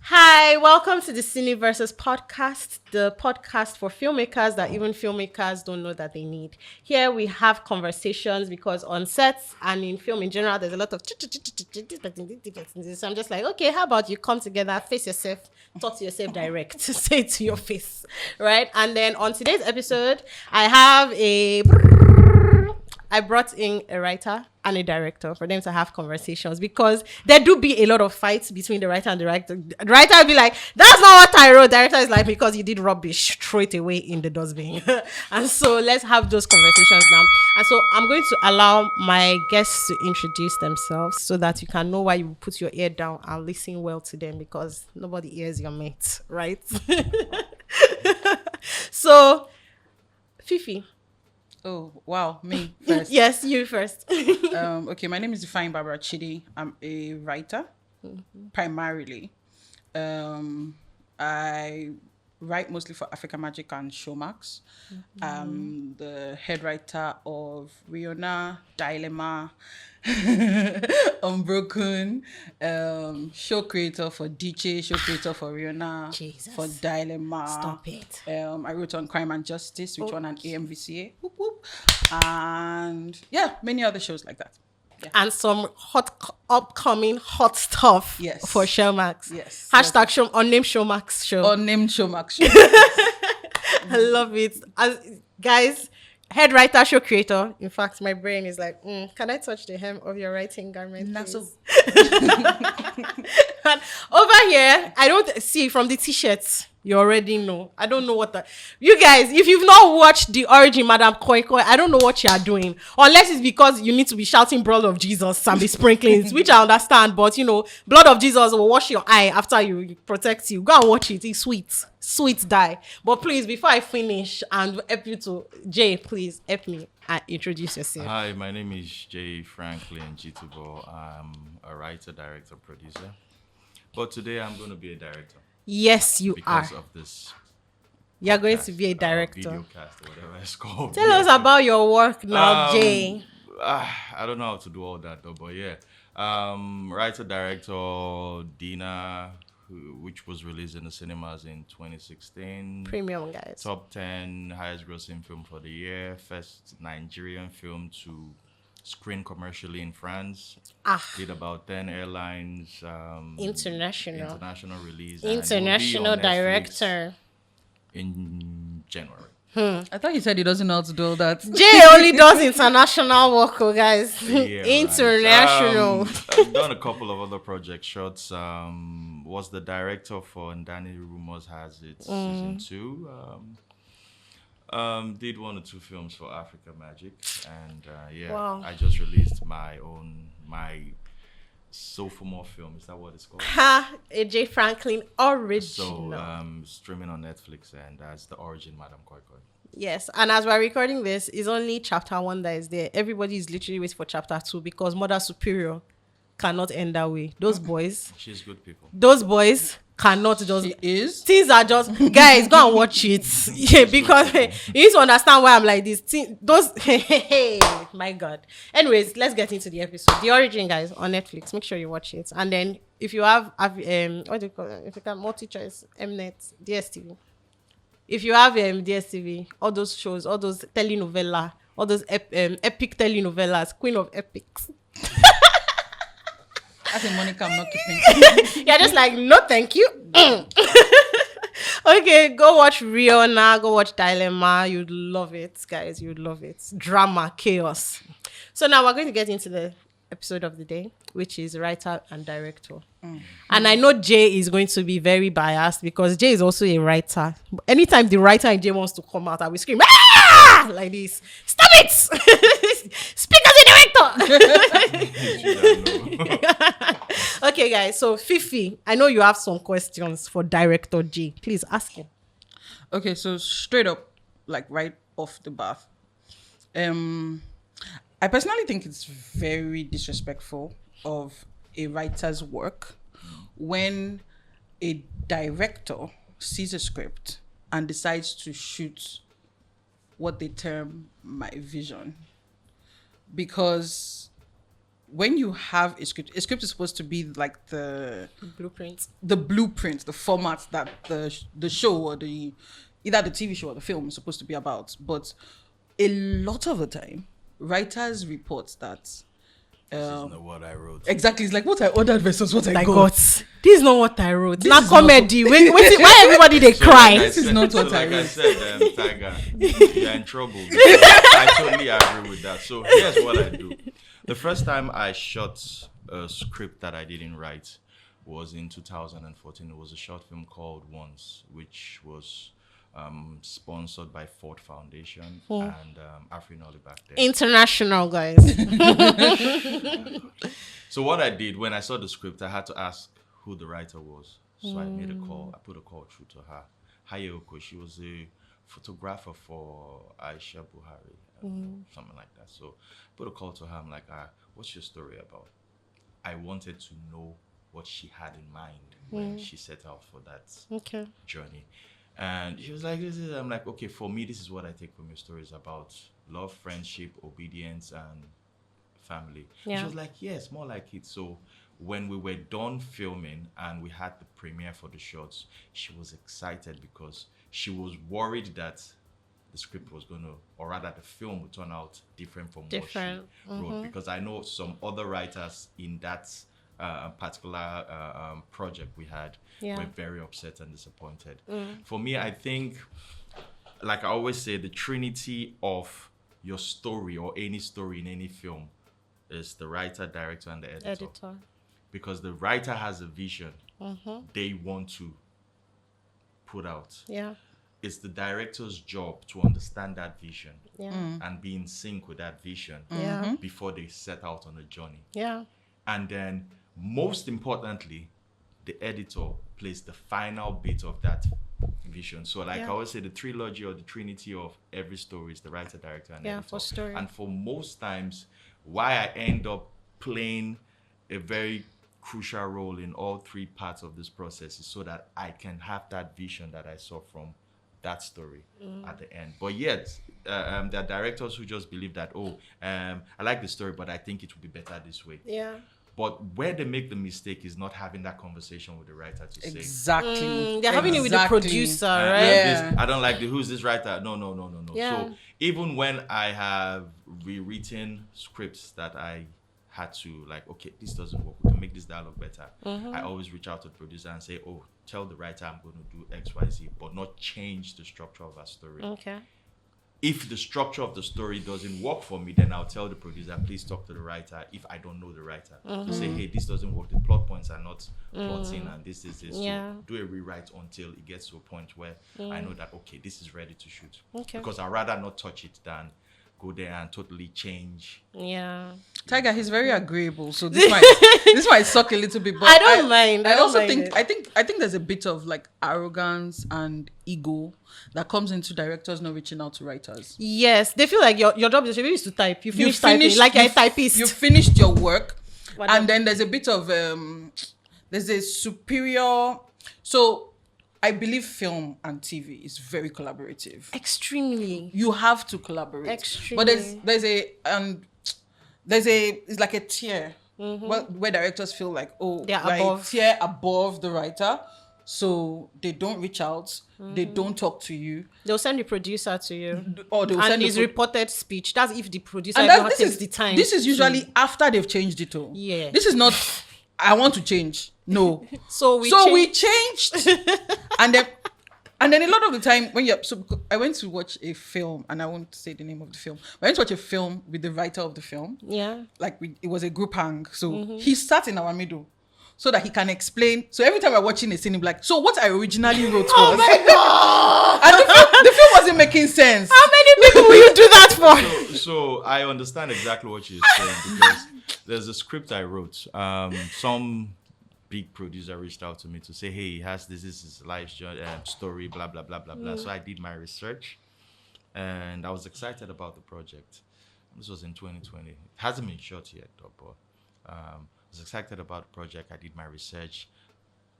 Hi, welcome to the Cine Versus Podcast, the podcast for filmmakers that even filmmakers don't know that they need. Here we have conversations because on sets and in film in general, there's a lot of so I'm just like, okay, how about you come together, face yourself, talk to yourself direct, say it to your face, right? And then on today's episode, I brought in a writer and a director for them to have conversations because there do be a lot of fights between the writer and the director. The writer will be like, that's not what I wrote. Director is like, because you did rubbish, throw it away in the dustbin. And so let's have those conversations now. And so I'm going to allow my guests to introduce themselves so that you can know why you put your ear down and listen well to them because nobody hears your mate, right? So, Fifi. Oh, wow. Me first. Yes, you first. Okay, my name is Barbara Chidi. I'm a writer, primarily. I write mostly for Africa Magic and Showmax. I'm the head writer of Rihanna, Dilemma, Unbroken, show creator for DJ, show creator for Rihanna, Jesus. for Dilemma. Stop it. I wrote on Crime and Justice, which won an AMVCA. Whoop, whoop. And yeah, many other shows like that. Yeah. And some upcoming hot stuff for Showmax. Yes. Hashtag show, unnamed Showmax show. Unnamed Showmax show. I love it. Guys, head writer, show creator. In fact, my brain is like, can I touch the hem of your writing garment? Not so. And over here, I don't see from the t-shirts. You already know. I don't know what you guys, if you've not watched The Origin, Madam Koi Koi, I don't know what you are doing. Unless it's because you need to be shouting blood of Jesus and be sprinkling it, which I understand. But, you know, blood of Jesus will wash your eye after you protect you. Go and watch it. It's sweet. Sweet die. But please, before I finish and help you to, Jay, please help me and introduce yourself. Hi, my name is Jay Franklin Jitubo. I'm a writer, director, producer. But today I'm going to be a director. Yes, you are. Because of this. You're going to be a director. Video cast, whatever it's called. Tell us about your work now, Jay. I don't know how to do all that though, but yeah. Writer, director, Dina, which was released in the cinemas in 2016. Premium, guys. Top 10 highest grossing film for the year. First Nigerian film to screen commercially in France. Did about 10 airlines. International release. International director. In January. I thought you said he doesn't know how to do all that. Jay only does international work, guys. Yeah, international. Right. I've done a couple of other project shots. Was the director for Ndani Rumors Has It season 2. Did 1 or 2 films for Africa Magic, and Wow. I just released my sophomore film. Is that what it's called? A J. Franklin original. So streaming on Netflix, and that's The Origin, Madam Koi Koi. Yes, and as we're recording this, it's only chapter 1 that is there. Everybody is literally waiting for chapter 2 because Mother Superior cannot end that way. Those boys. She's good people. Those boys cannot just. She is? Things are just. Guys, go and watch it. Yeah, because you need to understand why I'm like this. My God. Anyways, let's get into the episode. The Origin, guys, on Netflix. Make sure you watch it. And then if you have what do you call it? If you can multi-choice, Mnet, DSTV. If you have DSTV, all those shows, all those telenovela, all those epic telenovelas, Queen of Epics. I think Monica, I'm not keeping. You're just like, no, thank you. Okay, go watch Rihanna, go watch Dilemma. You'd love it, guys. You'd love it. Drama, chaos. So now we're going to get into the episode of the day, which is writer and director. And I know Jay is going to be very biased because Jay is also a writer. Anytime the writer in Jay wants to come out, I will scream, ah! Like this. Stop it! Speak as a director! Okay, guys. So, Fifi, I know you have some questions for Director Jay. Please ask him. Okay, so straight up, like right off the bat. I personally think it's very disrespectful of a writer's work when a director sees a script and decides to shoot what they term my vision. Because when you have a script is supposed to be like the Blueprint. blueprint, the format that the show or either the TV show or the film is supposed to be about. But a lot of the time, writers report that This is not what I wrote. exactly, it's like what I ordered versus what I I got. got. This is not what I wrote. This Not is not- comedy. Why everybody they So cry? like I This is said- not what so I like I wrote. said, Tiger, you're in trouble. Because I totally agree with that. So here's what I do. The first time I shot a script that I didn't write was in 2014. It was a short film called Once, which was sponsored by Ford Foundation and Afrinoli back then. International guys. So what I did when I saw the script, I had to ask who the writer was. So I made a call. I put a call through to her. Hayoko, she was a photographer for Aisha Buhari, something like that. So put a call to her. I'm like, what's your story about? I wanted to know what she had in mind when she set out for that Okay. journey. And she was like, I'm like, okay, for me, this is what I take from your stories about love, friendship, obedience, and family. Yeah. She was like, yes, more like it. So when we were done filming and we had the premiere for the shots, she was excited because she was worried that the script was going to, or rather the film would turn out different from Different. what she wrote. Because I know some other writers in that particular project we had Yeah. were very upset and disappointed. For me, I think, like I always say, the trinity of your story or any story in any film is the writer, director, and the editor. Because the writer has a vision they want to put out. Yeah. It's the director's job to understand that vision Yeah. and be in sync with that vision Yeah. before they set out on a journey. Yeah. And then, most importantly, the editor plays the final bit of that vision. So like I always say, the trilogy or the trinity of every story is the writer, director, and editor. for story. And for most times, why I end up playing a very crucial role in all three parts of this process is so that I can have that vision that I saw from that story at the end. But yet, there are directors who just believe that, I like the story, but I think it would be better this way. Yeah. But where they make the mistake is not having that conversation with the writer to say, Exactly. They're having it with the Exactly. producer, I right? like Yeah. this, I don't like who's this writer? No. Yeah. So even when I have rewritten scripts that I had to like, okay, this doesn't work, we can make this dialogue better. I always reach out to the producer and say, tell the writer I'm going to do X, Y, Z, but not change the structure of our story. Okay. If the structure of the story doesn't work for me, then I'll tell the producer, please talk to the writer if I don't know the writer. To say, hey, this doesn't work, the plot points are not plotting and this. Yeah. So do a rewrite until it gets to a point where I know that, okay, this is ready to shoot. Okay. Because I'd rather not touch it than go there and totally change. Yeah. Tiger, he's very agreeable, so this might suck a little bit. But I don't mind. I I don't also mind think it. I think there's a bit of like arrogance and ego that comes into directors not reaching out to writers. Yes. They feel like your job is to type. You finish typing. Like you're a typist. You finished your work, What and else? then there's a bit of there's a superior. So I believe film and TV is very collaborative. Extremely. You have to collaborate. Extremely. But there's a it's like a tier where directors feel like, They're we're above. a tier above the writer, so they don't reach out, they don't talk to you, They'll send the producer to you. or they'll And send his the reported speech. That's if the producer and even this takes is the time. This is usually after they've changed it all. Yeah. This is not I want to change. No. So we changed. And then a lot of the time when I went to watch a film, and I won't say the name of the film, but I went to watch a film with the writer of the film. Yeah. Like it was a group hang. So he sat in our middle so that he can explain. So every time we're watching a scene, he'll be like, so what I originally wrote was. Oh my God. And the film wasn't making sense. How many people will you do that for? So I understand exactly what you're saying because there's a script I wrote. Some big producer reached out to me to say, hey, he has this is his life story, blah, blah, blah, blah, blah. So I did my research and I was excited about the project. This was in 2020. It hasn't been shot yet, though, but I was excited about the project. I did my research.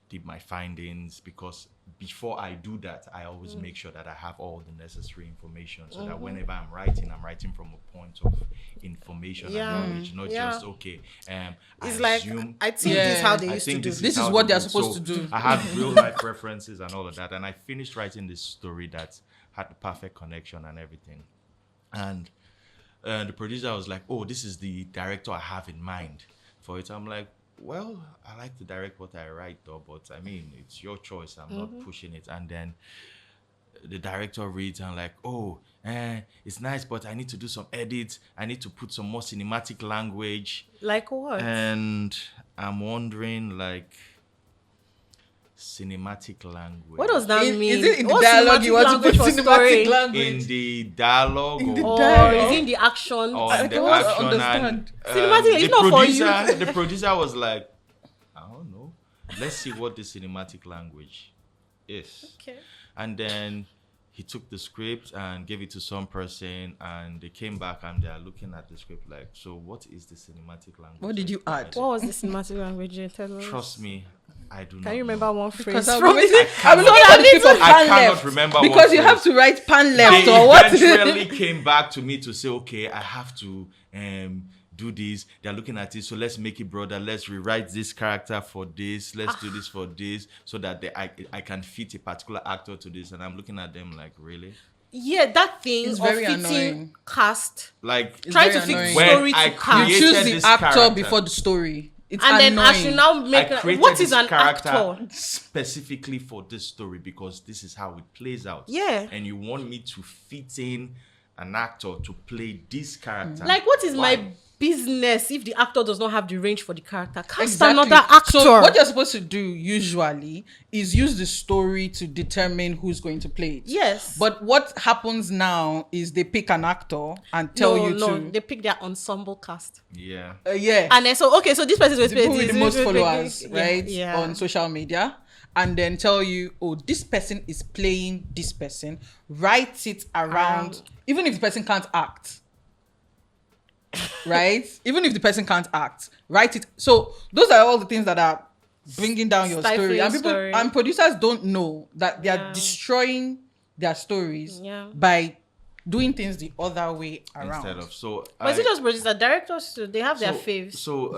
did my findings, because before I do that, I always make sure that I have all the necessary information so that whenever I'm writing from a point of information and knowledge, not just It's I like, assume, I think this is how they I used to think do. this This is how what they they're do. supposed So to do. I had real life references and all of that, and I finished writing this story that had the perfect connection and everything. And the producer was like, "Oh, this is the director I have in mind for it." I'm like, "Well, I like to direct what I write, though, but I mean, it's your choice. I'm not pushing it." And then the director reads and like, "Oh, it's nice, but I need to do some edits. I need to put some more cinematic language." Like what? And I'm wondering, like, cinematic language. What does that mean? Is it in the What's dialogue cinematic you want to language put for story? cinematic language? In the dialogue, In the or, Or dialogue. is it in the action? or I in the don't action, understand. and Cinematic, it's not for you. The producer was like, "I don't know. Let's see what the cinematic language is." Okay. And then he took the script and gave it to some person, and they came back and they are looking at the script like, "So what is the cinematic language?" What did you add? What was the cinematic language? Tell us. Trust me, I do not. Can you remember one phrase Because I'm from waiting. it? I'm looking I at the need people to- I pan cannot left remember because one you have phrase. to write pan They left or what? eventually came back to me to say, "Okay, I have to do this." They're looking at it, so let's make it broader. Let's rewrite this character for this. Let's do this for this, so that I can fit a particular actor to this. And I'm looking at them like, really? Yeah, that thing It's of very fitting annoying. cast. Like, Trying very to fit annoying. When story I to cast. You created choose the this actor character, before the story. It's And then annoying. I should now I make created what is this an character actor? specifically for this story because this is how it plays out. Yeah. And you want me to fit in an actor to play this character. Like, what is Why? my business if the actor does not have the range for the character? Cast Exactly. another actor. So what you're supposed to do usually is use the story to determine who's going to play it. Yes. But what happens now is they pick an actor and tell you to. they pick their ensemble cast. Yeah. Yeah. And then so this person is People with the most this- followers, yeah, right, yeah. on social media, and then tell you, oh, this person is playing this person. Write it around, even if the person can't act. Right? Even if the person can't act, write it. So those are all the things that are bringing down your Stifling story. And people story. and producers don't know that they are Yeah. destroying their stories Yeah. by doing things the other way around. Instead of so. But is it just producers? Directors too, they have their faves. So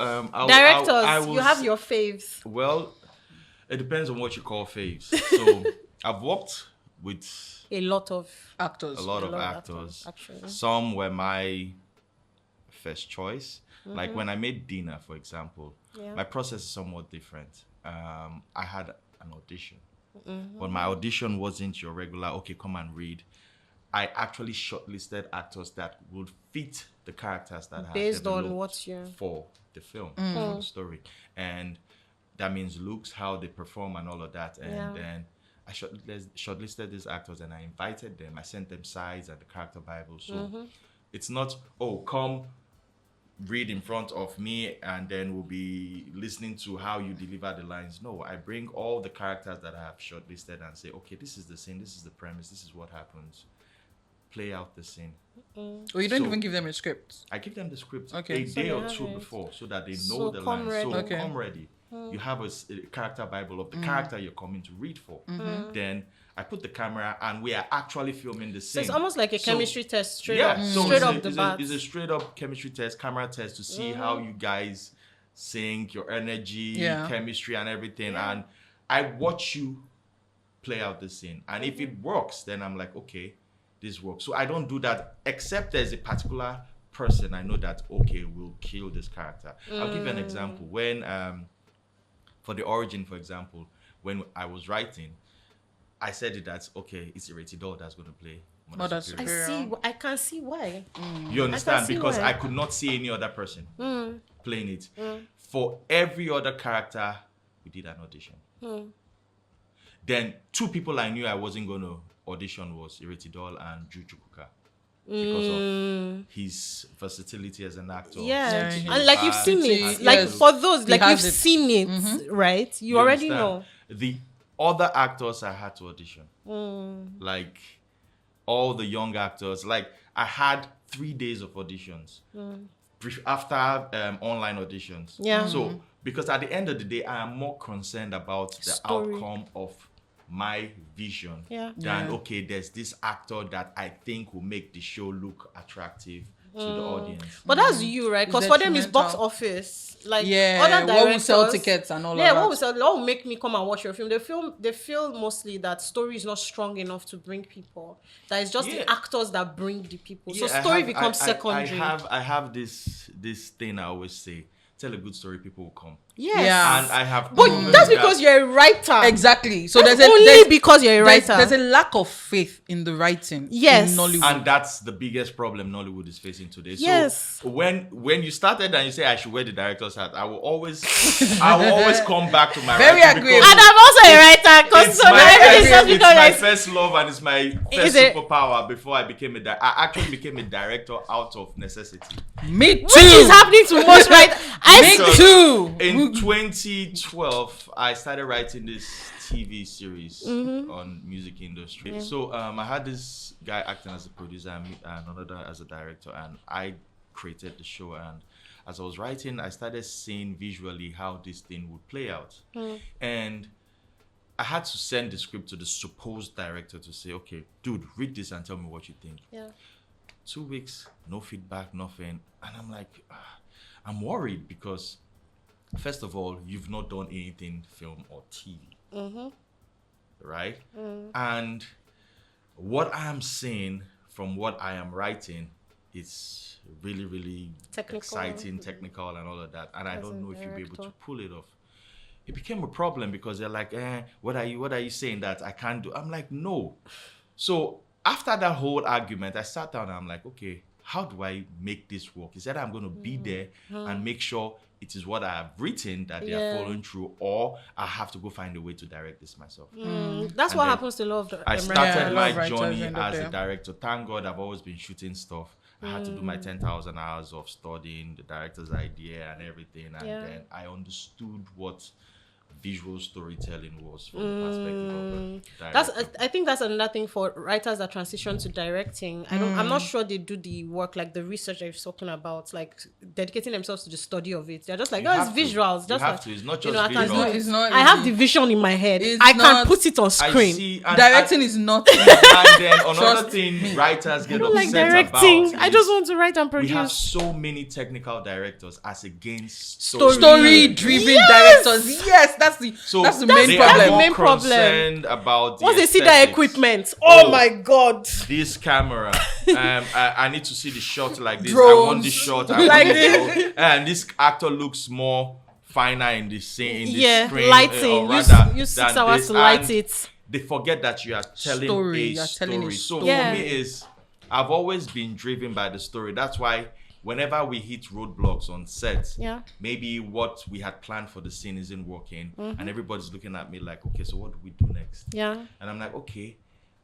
Directors, I will you have your faves. Well, it depends on what you call faves. So I've worked with A lot of Actors. a lot of lot of actors. actors, actually. Some were my first choice. Like when I made Dina, for example, Yeah. my process is somewhat different. I had an audition, but my audition wasn't your regular, okay, come and read. I actually shortlisted actors that would fit the characters that I have Based on developed what you- for the film, for the story. And that means looks, how they perform and all of that. And Yeah. then I shortlisted these actors and I invited them. I sent them sides and the character Bible. So it's not, oh, come read in front of me and then we'll be listening to how you deliver the lines. No, I bring all the characters that I have shortlisted and say, okay, this is the scene, this is the premise, this is what happens. Play out the scene. Or you don't So- even give them a script. I give them the script Okay. a So day they or have two it. before so that they So know the come lines. So ready. Okay. come ready. You have a character Bible of the character you're coming to read for. Then I put the camera and we are actually filming the So scene. it's almost like a So- chemistry test, straight yeah, up, so straight it's off a, the it's, bat. a, it's a straight up chemistry test, camera test to see how you guys sync, your energy, Yeah. chemistry, and everything. And I watch you play out the scene, and if it works, then I'm like, okay, this works. So I don't do that except there's a particular person I know that okay will kill this character. I'll give you an example. When for the origin, for example, when I was writing, I said it that okay, it's Iretidor that's going to play Mother Superior. Superior. I can see why. You understand? see Because why. I could not see any other person playing it. For every other character, we did an audition. Then two people I knew I wasn't going to audition was Iretidol and Jujukuka. Because of his versatility as an actor. Yeah, Yeah, and like you've seen it, Yes. like for those, He like you've has it. seen it, right? You already know. The other actors I had to audition. Like all the young actors. Like I had 3 days of auditions. after online auditions. Yeah. So because at the end of the day, I am more concerned about the Story. outcome of my vision Yeah. than okay, there's this actor that I think will make the show look attractive to the audience. But that's you, right? Because for them it's box detrimental. office. Like Yeah, other directors, what will sell tickets and all of that. Yeah, what will make me come and watch your film? They feel mostly that story is not strong enough to bring people. That it's just Yeah. the actors that bring the people. So Yeah, story becomes I secondary. have this thing I always say: tell a good story, people will come. Yes. Yeah. And I have. But proven that's that- because you're a writer. Exactly. So That's there's only because you're a writer. There's a lack of faith in the writing. Yes. In Nollywood. And that's the biggest problem Nollywood is facing today. Yes. So when you started and you say I should wear the director's hat, I will always come back to my Very writing agreeable. because And I'm also a writer because it's so my, everything's just it's because my I first love and it's my first Is it- superpower before I became I actually became a director out of necessity. Me too. which is happening to most writers. Me So, too. In 2012, I started writing this TV series Mm-hmm. on music industry. So I had this guy acting as a producer and another as a director, and I created the show. And as I was writing, I started seeing visually how this thing would play out. And I had to send the script to the supposed director to say, okay, dude, read this and tell me what you think. Yeah. 2 weeks, no feedback, nothing. And I'm like, I'm worried because, first of all, you've not done anything film or TV. Right? And what I am seeing from what I am writing is really, really Technical. exciting, technical, and all of that. And I As don't a know if you'll be able to director. pull it off. It became a problem because they're like, what are you saying that I can't do? I'm like, no. So after that whole argument, I sat down and I'm like, okay, how do I make this work? Is that I'm going to be there and make sure it is what I have written that they are following through, or I have to go find a way to direct this myself. That's And what then happens to a lot of the I Americans. started a lot my of writers journey end up as a there. director. Thank God I've always been shooting stuff. I had to do my 10,000 hours of studying the director's idea and everything. And then I understood what visual storytelling was from the perspective of a director. I think that's another thing for writers that transition to directing. I'm not sure they do the work, like the research I've spoken about, like dedicating themselves to the study of it. They're just like, You oh, it's have to. visuals. You Just have like, to. It's not you just know, I can visuals. do it. It's not I have easy. the vision in my head. It's I can not- put it on I screen. see. And Directing is not. and then another Trust thing me. writers get I don't like upset directing. about I is just want to write and we have produce. so many technical directors as against Story-driven Yes! directors. Yes, that's the So main they problem. are the more main problem. concerned about the Once they see that aesthetics. equipment, oh Oh. my god. This camera, I need to see the shot like this. I Drones. want this shot. I Like want this. this. And this actor looks more finer in the scene, in the Yeah, screen, lighting. or Use rather use 6 than hours this. to light And it. They forget that you are telling Story. a You're story. telling a So story. Yeah. for me is, I've always been driven by the story. That's why whenever we hit roadblocks on set, Yeah. maybe what we had planned for the scene isn't working, and everybody's looking at me like, okay, so what do we do next? Yeah. And I'm like, okay,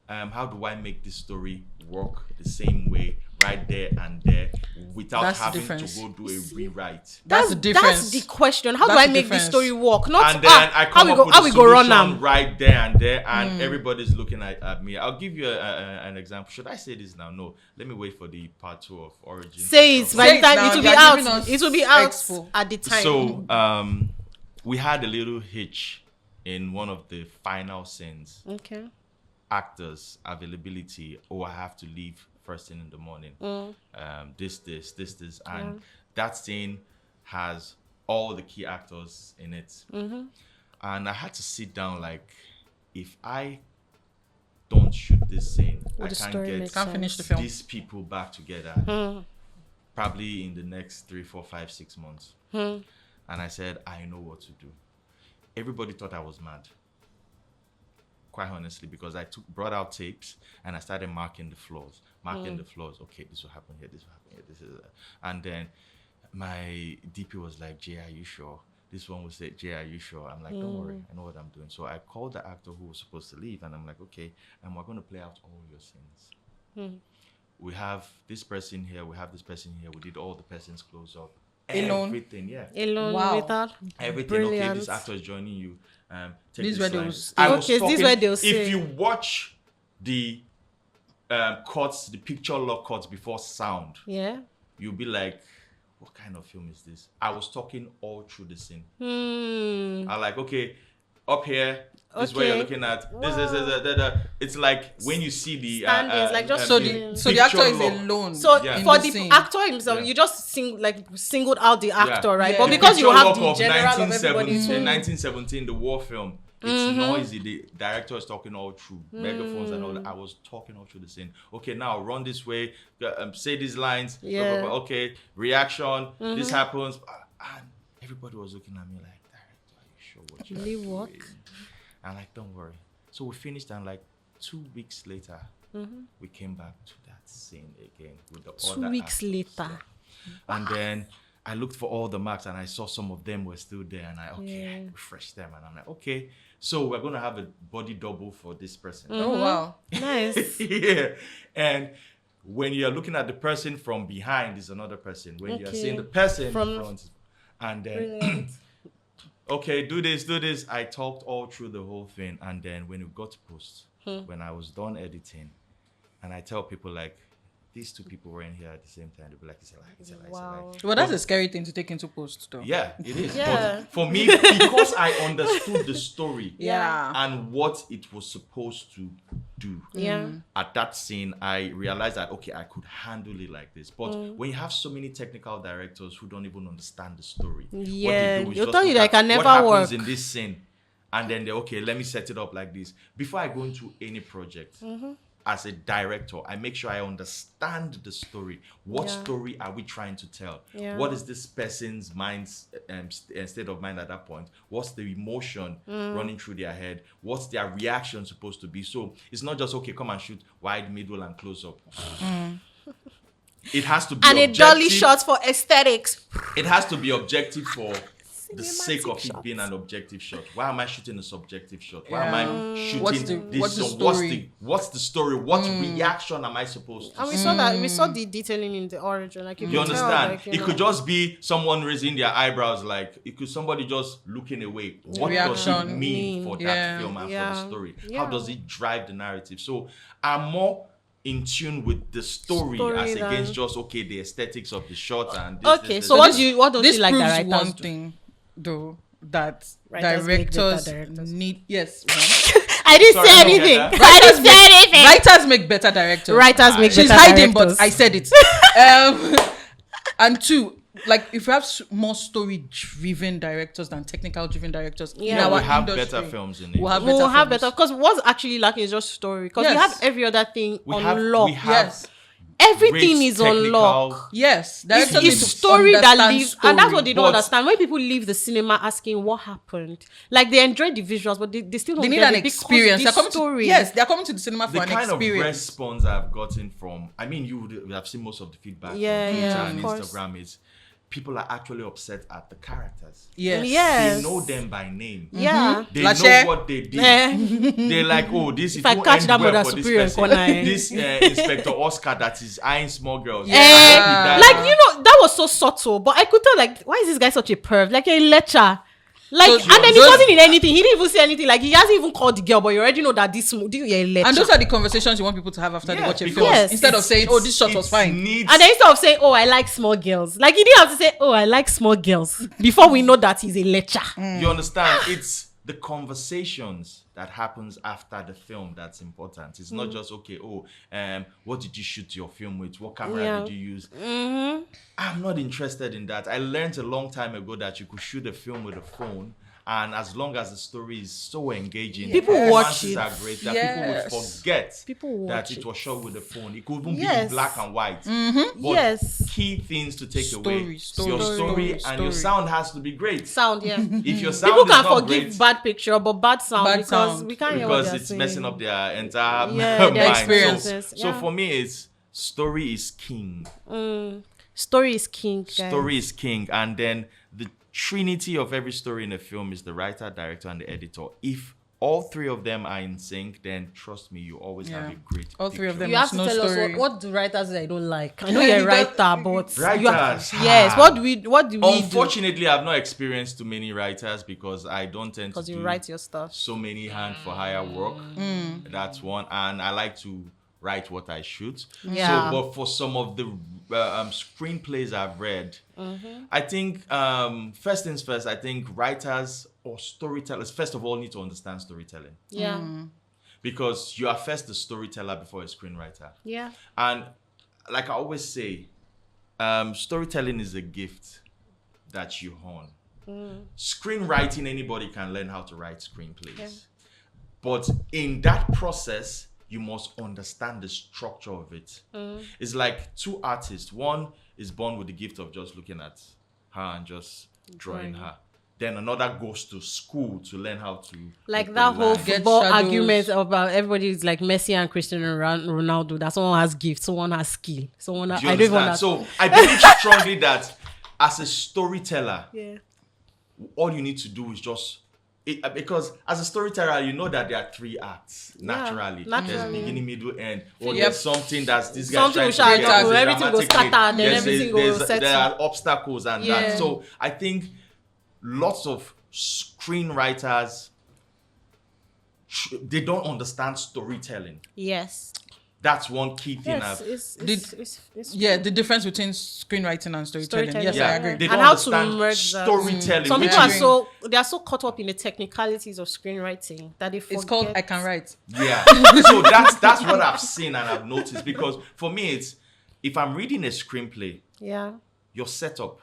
how do I make this story work the same way right there and there without That's the having difference. to go do a rewrite? That's the difference. That's the question. How do That's I the make difference. this story work? Not And then I how come we up go with how a we go run solution them. right there and there, and everybody's looking at me. I'll give you an example. Should I say this now? No. Let me wait for the part 2 of Origin. Say it. By Say the it time now, it will be you're giving out. us It will be out expo. at the time. So we had a little hitch in one of the final scenes. okay. Actors availability. Oh, I have to leave first thing in the morning. This, and that scene has all the key actors in it. And I had to sit down like, if I don't shoot this scene, Would I the can't story get make Can't finish the film. these people back together. Probably in the next 3, 4, 5, 6 months. And I said, I know what to do. Everybody thought I was mad. Quite honestly, because I brought out tapes and I started marking the flaws. Okay, this will happen here, this will happen here, this is and then my DP was like, Jay, are you sure? This one would say, Jay, are you sure? I'm like, don't worry, I know what I'm doing. So I called the actor who was supposed to leave and I'm like, okay, and we're going to play out all your scenes. We have this person here, we have this person here, we did all the person's close up. Alone? Everything, yeah. Alone Wow. without Everything. Okay, brilliant. this actor is joining you. Take This this where they line. will stay. I was Okay, this talking- where they'll If say. you watch the cuts, the picture lock cuts before sound, Yeah. you'll be like, what kind of film is this? I was talking all through the scene. Hmm. I'm like, okay, up here, this is where you're looking at. It's like when you see the Standings, like just So the the actor is picture lock. alone. So Yeah. for in the scene. actor himself, Yeah. you just singled out the actor, right? Yeah. But The because you Picture have lock the of general of everybody 1917, the war film. It's noisy. The director is talking all through megaphones and all that. I was talking all through the scene. Okay, now run this way. Say these lines. Blah, blah, blah. Okay, reaction. This happens, and everybody was looking at me like, "Director, are you sure what you're Really doing?" work? I'm like, "Don't worry." So we finished, and like 2 weeks later, we came back to that scene again with the 2 other weeks actors. later. And then I looked for all the marks and I saw some of them were still there, and I refreshed them, and I'm like, okay, so we're gonna have a body double for this person. Oh wow. Nice. Yeah. And when you're looking at the person from behind is another person. When you're Okay. seeing the person From- in front, and then Brilliant. okay, do this. I talked all through the whole thing, and then when it got to post, when I was done editing, and I tell people like, these two people were in here at the same time, they'll be like, it's a lie. Wow. Well, that's a scary thing to take into post, though. Yeah, it is. Yeah. But for me, because I understood the story Yeah. and what it was supposed to do, Yeah. at that scene, I realized that, okay, I could handle it like this. But when you have so many technical directors who don't even understand the story, Yeah, what they do is they'll just tell you look that it at can never what happens work. in this scene, and then they, okay, let me set it up like this. Before I go into any project, as a director, I make sure I understand the story. What Yeah. story are we trying to tell? Yeah. What is this person's mind's state of mind at that point? What's the emotion running through their head? What's their reaction supposed to be? So it's not just, okay, come and shoot wide, middle, and close up. It has to be And a objective. dolly shot for aesthetics. It has to be objective for the sake of Cinematic it being shots. an objective shot. Why am I shooting a subjective shot? Why Yeah. am I shooting What's the this? story? What's the story? What reaction am I supposed to And we see? saw that, we saw the detailing in the origin. Like you You could tell, understand? like, you It know. could just be someone raising their eyebrows, like it could somebody just looking away. What does it Reaction. mean for Yeah. that film and for Yeah. the story? Yeah. How does it drive the narrative? So I'm more in tune with the story as than- against just, okay, the aesthetics of the shot and this. Okay, this, so this. what don't This you like proves directors one do? thing, though, that Writers make better directors directors. need. Yes. I didn't Sorry, say I don't get anything. that. I didn't say anything. Writers make better directors. Writers make She's better hiding, directors. but I said it. And two, like if you have more story-driven directors than technical-driven directors, Yeah. in our we have industry, better films in it. we'll have We'll have films. better, because what's actually lacking is just story. Because we Yes. have every other thing we on have, lock. we have Yes. Everything great is on technical- lock. Yes, directors need It's to story that understand leaves, and that's what they don't but- understand. When people leave the cinema asking what happened, like they enjoy the visuals, but they still don't They need get an it because experience. the They're coming story. yes, they're coming to the cinema for The an kind of experience. response I've gotten from, I mean, you would have seen most of the feedback Yeah, on Twitter yeah, and of course. Instagram is people are actually upset at the characters. Yes. Yes. They know them by name. Yeah. They Lashe. know what they did. Eh. They're like, oh, this If I catch that mother superior in corner, eh. This Inspector Oscar that is eyeing small girls. Yeah. Eh, That- like, you know, that was so subtle, but I could tell, like, why is this guy such a perv? Like a lecher. Like, Those- and then he those- wasn't in anything. He didn't even say anything. Like, he hasn't even called the girl, but you already know that this you're a lecher. And those are the conversations you want people to have after they Yeah, watch a because film. Yes. Instead of saying, oh, this shot was it fine. needs- And then instead of saying, oh, I like small girls, like, he didn't have to say, oh, I like small girls, before we know that he's a lecher. You understand? It's the conversations that happens after the film that's important. It's not just, okay, what did you shoot your film with? What camera Yeah. did you use? I'm not interested in that. I learned a long time ago that you could shoot a film with a phone, and as long as the story is so engaging, People the watch performances it. are great, that Yes. people would forget People that watch it it. was shot with a phone. It could even be Yes. in black and white. But Yes. key things to take Story, away: story, your story, story, and your story. sound has to be great. Sound, yeah. If your sound People is can not forgive great, bad picture, but bad sound, Bad because sound. we can't hear what because they're it's saying. messing up their entire Yeah, mind. their experiences. So Yeah. for me, it's story is king. Story is king, guys. Story is king, and then the trinity of every story in a film is the writer, director, and the editor. If all three of them are in sync, then trust me, you always have a great All three of picture. them. You have to No tell story. us what do writers I don't like. I know Yeah, you're a you writer, don't- but Writers, you have, yes. What do we do? Unfortunately, I've not experienced too many writers because I don't tend to Because you do write your stuff. so many hand for hire work. That's one, and I like to write what I shoot. Yeah. So, but for some of the screenplays I've read, I think first things first, I think writers or storytellers first of all need to understand storytelling. Yeah. Because you are first the storyteller before a screenwriter. Yeah. And like I always say, storytelling is a gift that you hone. Screenwriting, anybody can learn how to write screenplays. Yeah. But in that process, you must understand the structure of it. It's like two artists. One is born with the gift of just looking at her and just drawing her. Then another goes to school to learn how to Like make that the whole line. football shadows. argument about everybody is like Messi and Cristiano Ronaldo. That someone has gift, someone has skill, someone has, Do you I don't even understand? understand. So I believe strongly that as a storyteller, Yeah. all you need to do is just because as a storyteller, you know that there are three acts naturally. There's naturally. beginning, middle, end. Or Yep. there's something that's this guy Something trying will to shine get up, everything will dramatically. scatter, then Yes, everything there's- will settle. there are obstacles and Yeah. that. So I think lots of screenwriters they don't understand storytelling. Yes. That's one key thing. Yes. It's Yeah, the difference between screenwriting and storytelling. Yes, Yeah. I agree. They And don't how to understand merge that. storytelling. Some which people is- they are so caught up in the technicalities of screenwriting that they forget. It's called I Can Write. Yeah. So that's what I've seen and I've noticed, because for me it's if I'm reading a screenplay, Yeah. your setup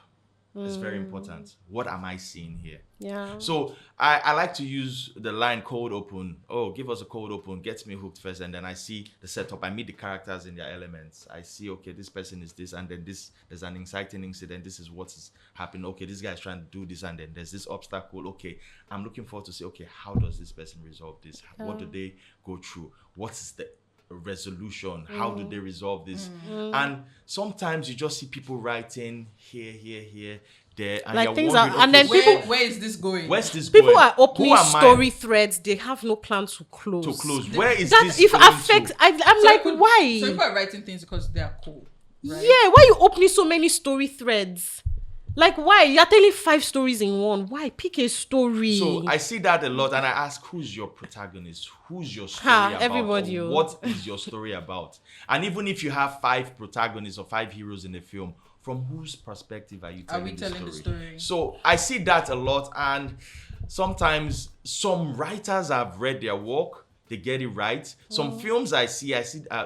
is very important. What am I seeing here? Yeah. So I like to use the line cold open. Oh, give us a cold open, gets me hooked first, and then I see the setup. I meet the characters in their elements. I see, okay, this person is this, and then there's an exciting incident. This is what is happening. Okay, this guy is trying to do this, and then there's this obstacle. Okay, I'm looking forward to see, okay, how does this person resolve this? What do they go through? What is the resolution? How do they resolve this? And sometimes you just see people writing here, there, and Like you're things wondering, are- and then okay, people- Where is this going? where's this People going? are opening Who am I story threads. They have no plan to close. to close? Where is That this if going affects, to? I'm So like, people- why? So people are writing things because they are cool. Right? Yeah, why you opening so many story threads? Like, why? You're telling 5 stories in one. Why? Pick a story. So I see that a lot, and I ask, who's your protagonist? Who's your story Ha, about? everybody, Or oh. what is your story about? And even if you have 5 protagonists or 5 heroes in the film, from whose perspective are you telling, we telling the story? So I see that a lot, and sometimes some writers have read their work, they get it right. Some films I see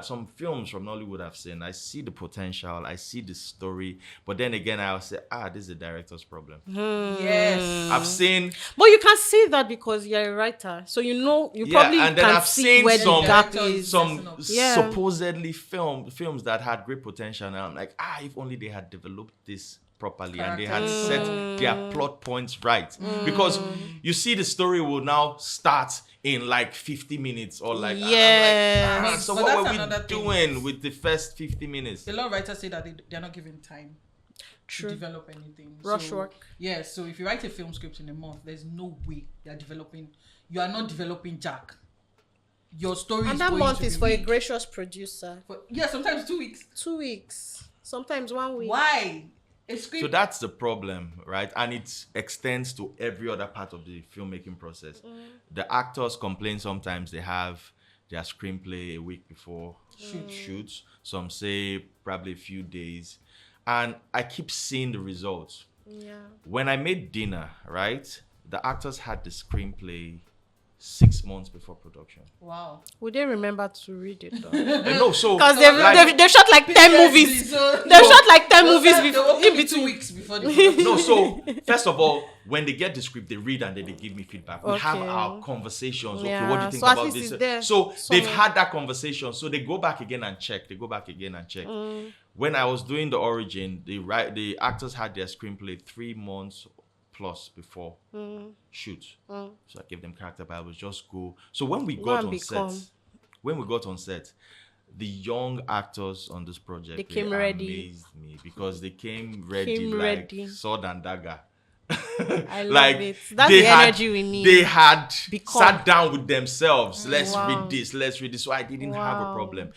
some films from Nollywood I've seen. I see the potential, I see the story, but then again I'll say, this is the director's problem. Yes. I've seen but you can see that because you're a writer. So you know, you probably and then can I've see seen where some the gap directors- is. some Yeah. supposedly films that had great potential, and I'm like, if only they had developed this properly and they had set their plot points right. Because you see the story will now start in like 50 minutes or like, and I'm like, Yes. so But what that's were we another thing. doing with the first 50 minutes? A lot of writers say that they're not given time True. to develop anything. Rush So, work. Yeah, so if you write a film script in a month, there's no way you are not developing Jack. Your story And is that going month to is be for a weak. gracious producer. Yeah, sometimes 2 weeks. 2 weeks. Sometimes 1 week. Why? A script. So that's the problem, right? And it extends to every other part of the filmmaking process. The actors complain sometimes they have their screenplay a week before shoots. Some say probably a few days. And I keep seeing the results. Yeah. When I made Dinner, right? The actors had the screenplay 6 months before production. Wow. Would they remember to read it though? And no, so Because like- they've shot like 10 movies. They've shot like 10 movies in between. 2 weeks before the no, so first of all, when they get the script, they read and then they give me feedback. We have Okay. our conversations. Okay, Yeah, what do you think so at about least this? it's there So they've somewhere. had that conversation. So they go back again and check. When I was doing the origin, the actors had their screenplay 3 months plus before shoot. So I gave them character Bibles, just go. So when we got and on become. set, the young actors on this project They came ready. amazed me because they came ready Came like ready. sword and dagger. I love Like, it. That's they the had- energy we need. They had Become. sat down with themselves. Let's Wow. read this. Let's read this. So I didn't have a Wow. problem.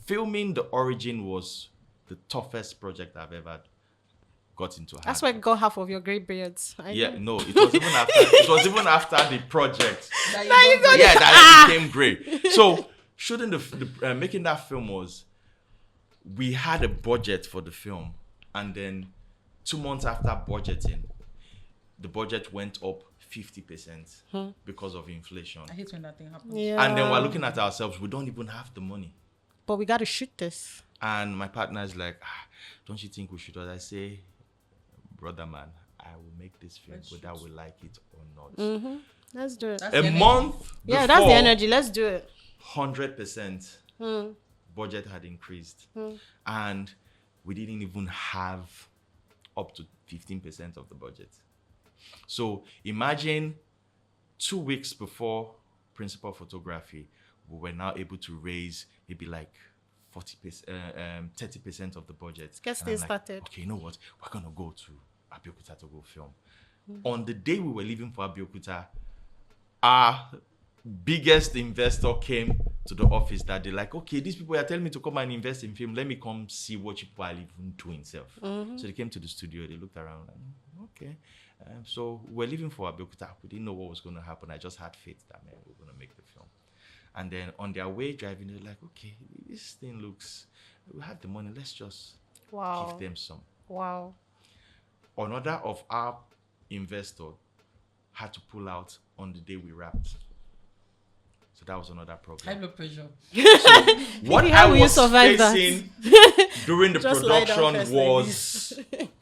Filming the origin was the toughest project I've ever got into. That's why I got half of your grey beards. I Yeah, know. no, it was even after the project. that Now you got Yeah, that it became great. So shooting making that film was, we had a budget for the film, and then 2 months after budgeting, the budget went up 50% because of inflation. I hate when that thing happens. Yeah. And then we're looking at ourselves, we don't even have the money. But we got to shoot this. And my partner is like, don't you think we should? I say, brother man, I will make this film whether we like it or not. Mm-hmm. Let's do it. That's A the energy. month Yeah, that's the before, energy. Let's do it. 100% budget had increased. And we didn't even have up to 15% of the budget. So imagine 2 weeks before principal photography, we were now able to raise maybe like 30% of the budget. Get And I'm things started. Okay, you know what? We're going to go to Abeokuta to go film. On the day we were leaving for Abeokuta, our biggest investor came to the office that they're like, okay, these people are telling me to come and invest in film. Let me come see what you people are even doing self. So they came to the studio. They looked around. And, okay. So we're leaving for Abeokuta. We didn't know what was going to happen. I just had faith that, man, we're going to make the film. And then on their way driving, they're like, okay, this thing looks, we have the money. Let's just give them some. Wow. Another of our investor had to pull out on the day we wrapped. So that was another problem. High blood pressure. What How I will you was survive that? facing during the Just lie down production first like was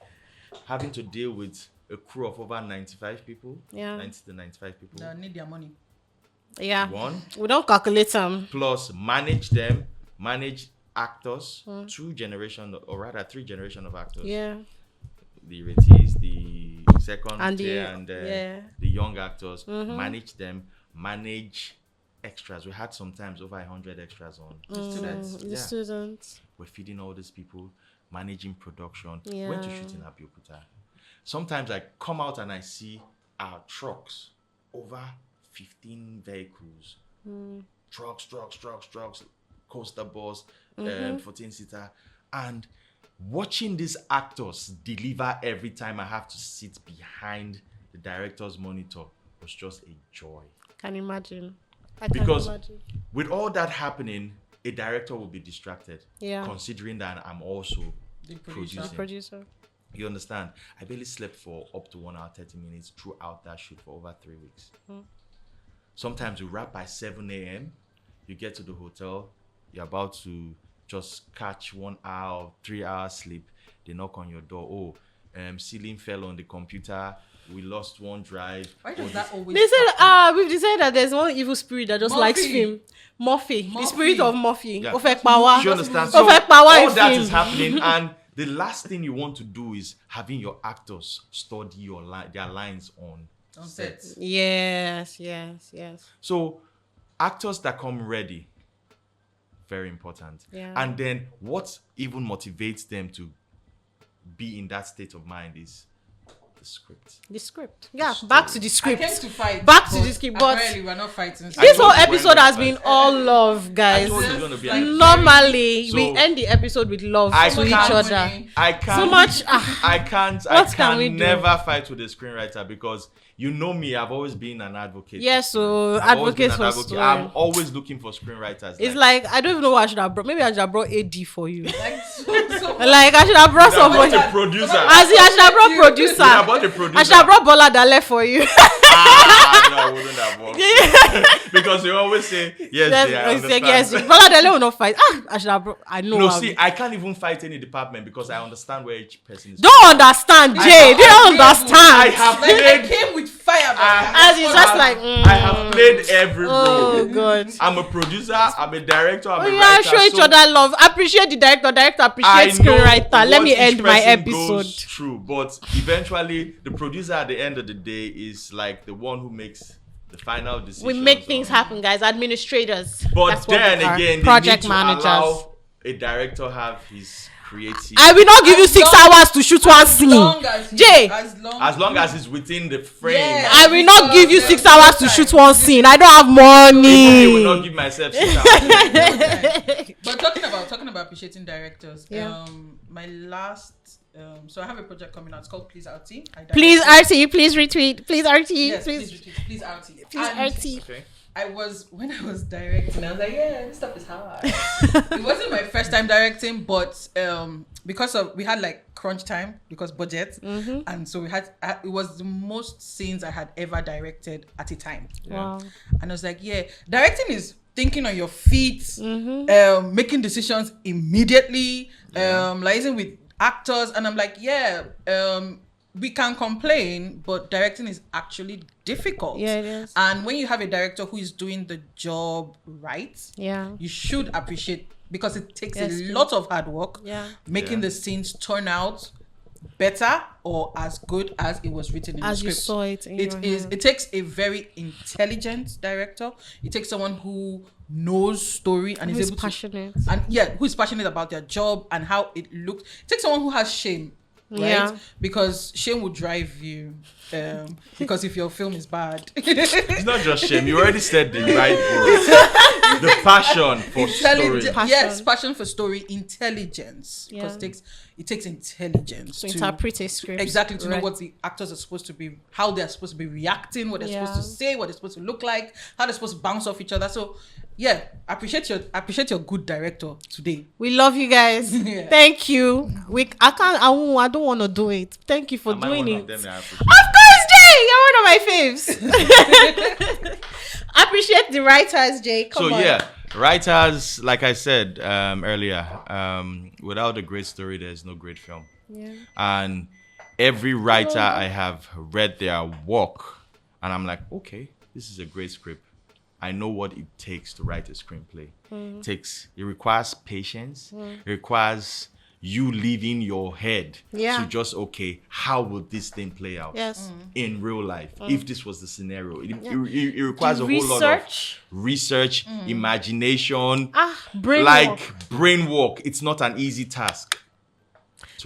having to deal with a crew of over 95 people. Yeah. 90 to 95 people. They need their money. Yeah. One. We don't calculate them. Plus manage them, manage actors, 2 generations, or rather 3 generations of actors. Yeah. The ratees, the second And tier, the- and yeah. the young actors. Manage them, manage extras. We had sometimes over 100 extras on. Students. The Yeah. students. We're feeding all these people, managing production. Yeah. Went to shoot in Abeokuta. Sometimes I come out and I see our trucks, over 15 vehicles. Trucks, coaster bus, 14-seater. And watching these actors deliver every time I have to sit behind the director's monitor was just a joy. Can imagine. Because imagine. with all that happening, a director will be distracted. Yeah. Considering that I'm also The producer. producing. Producer. You understand? I barely slept for up to 1 hour, 30 minutes throughout that shoot for over 3 weeks. Sometimes we wrap by 7 a.m. You get to the hotel, you're about to just catch 1 hour, 3 hours sleep. They knock on your door. Ceiling fell on the computer. We lost one drive. Why does that always They said, happen? we've decided that there's one evil spirit that just likes Murphy. film. Murphy. The spirit of Murphy. Yeah. Ofek power. Do you understand? So, Ofek power all in that film. is happening, and the last thing you want to do is having your actors study their lines on set. Yes. So actors that come ready, very important. Yeah. And then what even motivates them to be in that state of mind is the script. The script. Yeah, back to the I script. came to fight. Back to but the script, but apparently we're not fighting. this I whole told you episode when has we been first- all love, I guys. told you it's gonna be Like, an- Normally, So, we end the episode with love I to each can't- other. I can't. So much. I can't. What I can we can do? never fight with a screenwriter because you know me. I've always been an advocate. Yes, so I've always been advocates an for advocate. story. I'm always looking for screenwriters. It's like I don't even know what I should have brought. Maybe I should have brought AD for you. Like, so Like I should have brought I brought somebody. a producer. As in, I should have brought producer. Yeah, I brought a producer. I should have brought Bola Dale for you. No, I wouldn't have worked. Because you always say yes. Yeah, I understand. yes. Bola Dale will not fight. I should have brought. I know. No, I'll- see, I can't even fight any department because I understand where each person is. Don't understand, Jay. They don't I understand. have like I played. came with fire. As it's just like. I have played every Oh role. God. I'm a producer. I'm a director. I'm Oh a yeah, writer. show each so other love. Appreciate the director. Director I appreciate know screenwriter. Let what me each end my person episode. goes through, but eventually, the producer at the end of the day is like the one who makes the final decision. We make things happen, guys. Administrators. But That's what then we are. again, Project they need managers. to allow a director have his creative. I will not give you As 6 long- hours to shoot one scene. Jay, as long as it's within the frame. Yeah. I will not give you 6 Because hours to shoot one scene. I don't have I will money. not give myself 6 hours. But talking about appreciating directors, Yeah. my last So I have a project coming out. It's called Please RT. Please RT, please retweet. Please RT, Yes, please retweet. Please RT. please And RT. Okay. when I was directing, I was like, yeah, this stuff is hard. It wasn't my first time directing, but because we had like crunch time because budget, and so it was the most scenes I had ever directed at a time. Wow. And I was like, yeah, directing is thinking on your feet, making decisions immediately, liaising with actors, and I'm like, yeah, we can complain, but directing is actually difficult. Yeah, it is. And when you have a director who is doing the job right, you should appreciate, because it takes a lot of hard work making the scenes turn out better or as good as it was written in the As script. you saw it in your head. It takes a very intelligent director. It takes someone who knows story and Who is is able passionate. to, and who is passionate about their job and how it looks. It takes someone who has shame, right? Yeah. Because shame will drive you. Because if your film is bad, It's not just shame. You already said the right word. The passion for story. Yes, passion for story, intelligence. Because it takes intelligence To interpret a script. Exactly, to know Right. what the actors are supposed to be, how they're supposed to be reacting, what they're supposed to say, what they're supposed to look like, how they're supposed to bounce off each other. So appreciate your good director today. We love you guys. Yeah. Thank you. I don't want to do it. Thank you for Am I doing one it. of them that I appreciate? Of course, Jay, you're one of my faves. Appreciate the writers, Jay. Come on. Writers, like I said earlier, without a great story, there's no great film. Yeah. And every writer I have read their work, and I'm like, okay, this is a great script. I know what it takes to write a screenplay. It requires patience. It requires you leaving your head to just, okay, how will this thing play out in real life? If this was the scenario, it requires a whole lot of research, imagination, brain work. It's not an easy task.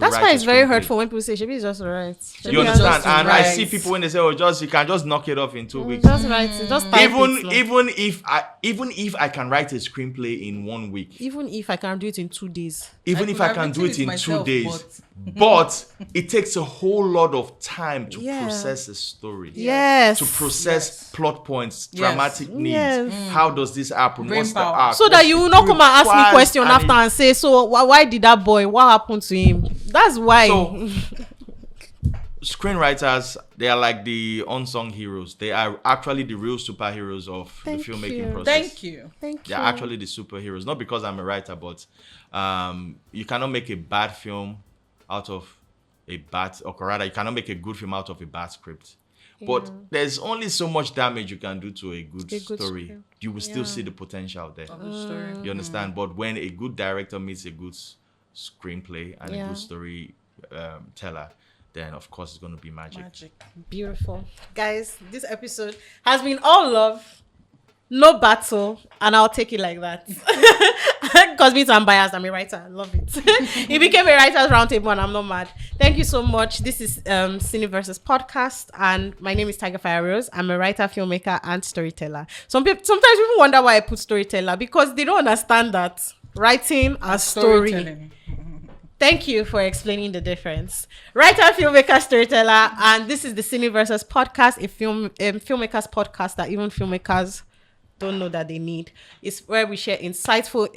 That's why it's very hurtful when people say Shebi is just right. You understand? And I see people when they say, "Oh, you can just knock it off in 2 weeks." Just right. Just type even if I can write a screenplay in 1 week, even if I can do it in 2 days. even if I can do it in 2 days, but it takes a whole lot of time to process a story. Yes. To process plot points, dramatic needs. Yes. How does this happen? Brain What's the power. arc? So that you will not come and ask me question and after and say, so why did that boy? What happened to him? That's why. So, screenwriters, they are like the unsung heroes. They are actually the real superheroes of the filmmaking process. Thank you. Thank you. They're actually the superheroes. Not because I'm a writer, but you cannot make a bad film out of a bad, or rather, you cannot make a good film out of a bad script. But there's only so much damage you can do to a good story. script. You will still see the potential there. Story. You understand? But when a good director meets a good screenplay and a good story teller, then of course it's going to be magic. Beautiful. Guys, this episode has been all love, no battle, and I'll take it like that. Because me too, I'm biased. I'm a writer. I love it. It became a writer's roundtable and I'm not mad. Thank you so much. This is Cine Versus Podcast, and my name is TigerFireRose. I'm a writer, filmmaker, and storyteller. Sometimes people wonder why I put storyteller, because they don't understand that writing and story. Storytelling. Thank you for explaining the difference. Writer, filmmaker, storyteller, and this is the Cine Versus Podcast, a filmmakers podcast that even filmmakers don't know that they need. It's where we share insightful,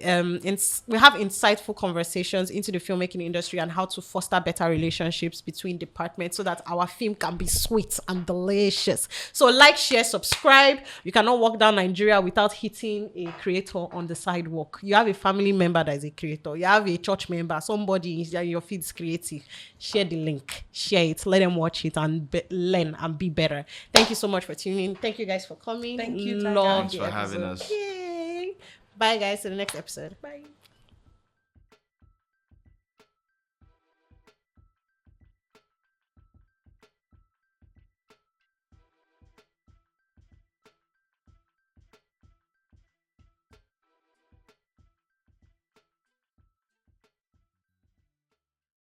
we have insightful conversations into the filmmaking industry and how to foster better relationships between departments so that our film can be sweet and delicious. So like, share, subscribe. You cannot walk down Nigeria without hitting a creator on the sidewalk. You have a family member that is a creator. You have a church member. Somebody in your feed is creative. Share the link. Share it. Let them watch it and learn and be better. Thank you so much for tuning in. Thank you guys for coming. Thank you, Tiger. Love Thanks the for having episode. us. Yay. Bye guys, to the next episode. Bye.